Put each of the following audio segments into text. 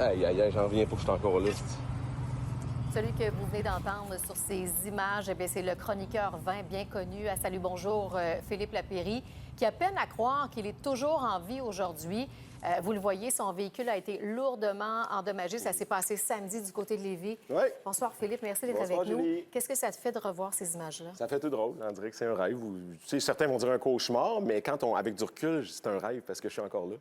Aïe, aïe, aïe, j'en reviens pas que je suis encore là. Celui que vous venez d'entendre sur ces images, eh bien, c'est le chroniqueur vin bien connu à Salut Bonjour, Philippe Lapéry, qui a peine à croire qu'il est toujours en vie aujourd'hui. Vous le voyez, son véhicule a été lourdement endommagé. Ça s'est passé samedi du côté de Lévis. Oui. Bonsoir Philippe, merci d'être Bonsoir, avec nous. Julie. Qu'est-ce que ça te fait de revoir ces images-là? Ça fait tout drôle. On dirait que c'est un rêve. Certains vont dire un cauchemar, mais avec du recul, c'est un rêve parce que je suis encore là.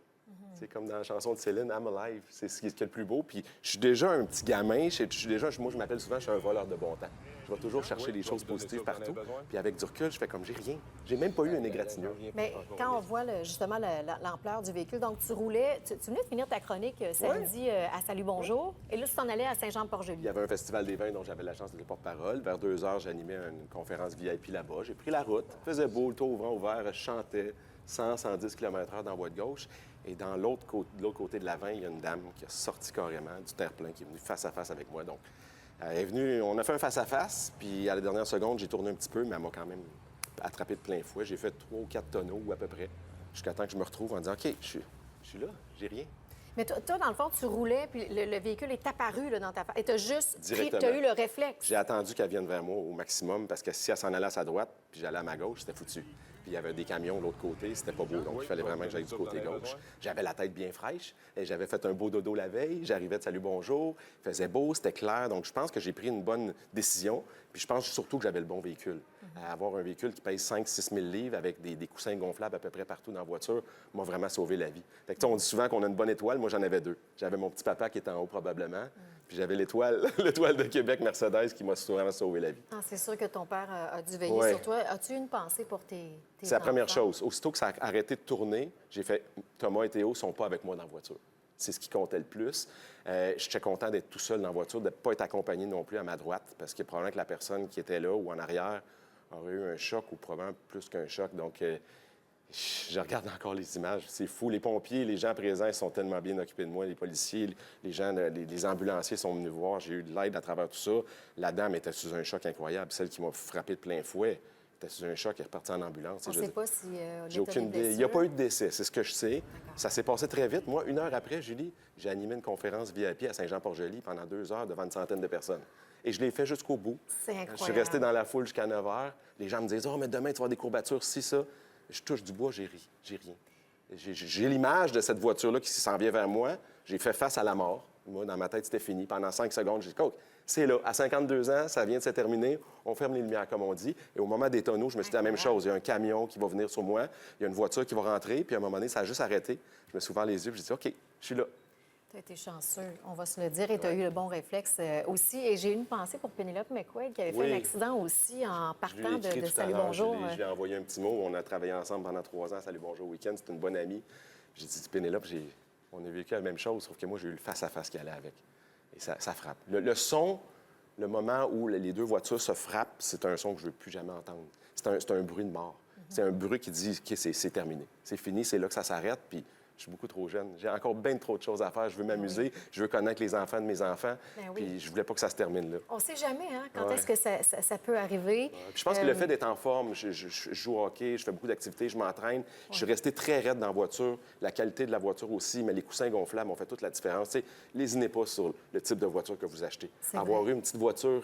C'est comme dans la chanson de Céline, I'm alive. C'est ce qui est le plus beau. Puis je suis déjà un petit gamin. Moi, je m'appelle souvent, je suis un voleur de bon temps. Je vais toujours chercher des choses positives partout. Puis avec du recul, je fais comme j'ai rien. J'ai même pas eu une égratignure. Mais quand on voit justement l'ampleur du véhicule, donc tu roulais, tu venais de finir ta chronique samedi à Salut Bonjour, et là tu t'en allais à Saint-Jean-Port-Joli. Il y avait un festival des vins dont j'avais la chance d'être porte-parole. Vers 2 heures, j'animais une conférence VIP là-bas. J'ai pris la route, il faisait beau, le toit ouvrant ouvert, je chantais 100-110 km/h dans la voie de gauche. Et de l'autre côté de la 20, il y a une dame qui a sorti carrément du terre-plein, qui est venue face à face avec moi. Donc, elle est venue, on a fait un face-à-face, puis à la dernière seconde, j'ai tourné un petit peu, mais elle m'a quand même attrapé de plein fouet. J'ai fait 3 ou 4 tonneaux, à peu près, jusqu'à temps que je me retrouve en disant OK, je suis là, j'ai rien. Mais toi, dans le fond, tu roulais, puis le véhicule est apparu là, dans ta face. Et tu as juste pris, Directement. tu as eu le réflexe. J'ai attendu qu'elle vienne vers moi au maximum, parce que si elle s'en allait à sa droite, puis j'allais à ma gauche, c'était foutu. Puis il y avait des camions de l'autre côté, c'était pas beau, donc il fallait vraiment que j'aille du côté gauche. J'avais la tête bien fraîche, et j'avais fait un beau dodo la veille, j'arrivais de Salut Bonjour, il faisait beau, c'était clair, donc je pense que j'ai pris une bonne décision, puis je pense surtout que j'avais le bon véhicule. Avoir un véhicule qui pèse 5-6 000 livres avec des coussins gonflables à peu près partout dans la voiture m'a vraiment sauvé la vie. Fait que, on dit souvent qu'on a une bonne étoile, moi j'en avais 2. J'avais mon petit papa qui était en haut probablement, puis j'avais l'étoile de Québec Mercedes qui m'a vraiment sauvé la vie. Ah, c'est sûr que ton père a dû veiller sur toi. As-tu une pensée pour tes C'est la première enfants? chose. Aussitôt que ça a arrêté de tourner, j'ai fait Thomas et Théo sont pas avec moi dans la voiture. C'est ce qui comptait le plus. J'étais content d'être tout seul dans la voiture, de ne pas être accompagné non plus à ma droite, parce que probablement que la personne qui était là ou en arrière aurait eu un choc ou probablement plus qu'un choc. Donc, je regarde encore les images. C'est fou. Les pompiers, les gens présents, ils sont tellement bien occupés de moi. Les policiers, les gens, les ambulanciers sont venus voir. J'ai eu de l'aide à travers tout ça. La dame était sous un choc incroyable. Celle qui m'a frappé de plein fouet était sous un choc. Elle est repartie en ambulance. On ne sait pas si j'ai aucune idée. Il n'y a pas eu de décès, c'est ce que je sais. Ça s'est passé très vite. Moi, 1 heure après, Julie, j'ai animé une conférence VIP à Saint-Jean-Port-Joli pendant 2 heures devant une centaine de personnes. Et je l'ai fait jusqu'au bout. C'est incroyable. Je suis resté dans la foule jusqu'à 9 heures. Les gens me disent « Oh, mais demain, tu vas avoir des courbatures, si, ça. » Je touche du bois, j'ai rien. J'ai l'image de cette voiture-là qui s'en vient vers moi. J'ai fait face à la mort. Moi, dans ma tête, c'était fini. Pendant 5 secondes, j'ai dit « Coke, c'est là. À 52 ans, ça vient de se terminer. On ferme les lumières, comme on dit. » Et au moment des tonneaux, je me suis dit la même chose. Il y a un camion qui va venir sur moi. Il y a une voiture qui va rentrer. Puis à un moment donné, ça a juste arrêté. Je me suis ouvert les yeux. J'ai dit « OK, je suis là. » Tu as été chanceux, on va se le dire, et tu as eu le bon réflexe aussi. Et j'ai une pensée pour Pénélope McQuaid, qui avait fait un accident aussi en partant de Salut Bonjour. Je lui ai envoyé un petit mot. On a travaillé ensemble pendant 3 ans à Salut Bonjour Week-end. C'est une bonne amie. J'ai dit, Pénélope, on a vécu la même chose, sauf que moi, j'ai eu le face-à-face qui allait avec. Et ça frappe. Le son, le moment où les 2 voitures se frappent, c'est un son que je ne veux plus jamais entendre. C'est un bruit de mort. C'est un bruit qui dit, OK, c'est terminé. C'est fini, c'est là que ça s'arrête. Puis je suis beaucoup trop jeune. J'ai encore bien trop de choses à faire. Je veux m'amuser. Je veux connaître les enfants de mes enfants. Puis je voulais pas que ça se termine là. On ne sait jamais hein, quand est-ce que ça peut arriver. Puis je pense que le fait d'être en forme, je joue au hockey, je fais beaucoup d'activités, je m'entraîne. Je suis resté très raide dans la voiture. La qualité de la voiture aussi, mais les coussins gonflables ont fait toute la différence. T'sais, lésinez pas sur le type de voiture que vous achetez. Avoir eu une petite voiture,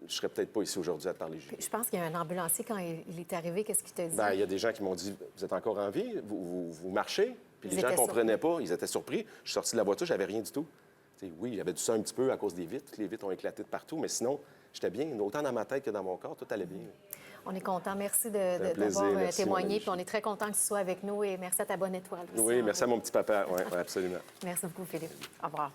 je serais peut-être pas ici aujourd'hui à te parler. Je pense qu'il y a un ambulancier quand il est arrivé. Qu'est-ce qu'il t'a dit? Bien, il y a des gens qui m'ont dit, vous êtes encore en vie? Vous marchez? Puis les gens ne comprenaient pas, ils étaient surpris. Je suis sorti de la voiture, j'avais rien du tout. T'sais, oui, j'avais du sang un petit peu à cause des vitres. Les vitres ont éclaté de partout, mais sinon, j'étais bien. Autant dans ma tête que dans mon corps, tout allait bien. On est content. Merci d'avoir témoigné. Puis on est très content que tu sois avec nous et merci à ta bonne étoile aussi. Oui, merci à mon petit papa. Oui, absolument. Merci beaucoup, Philippe. Au revoir.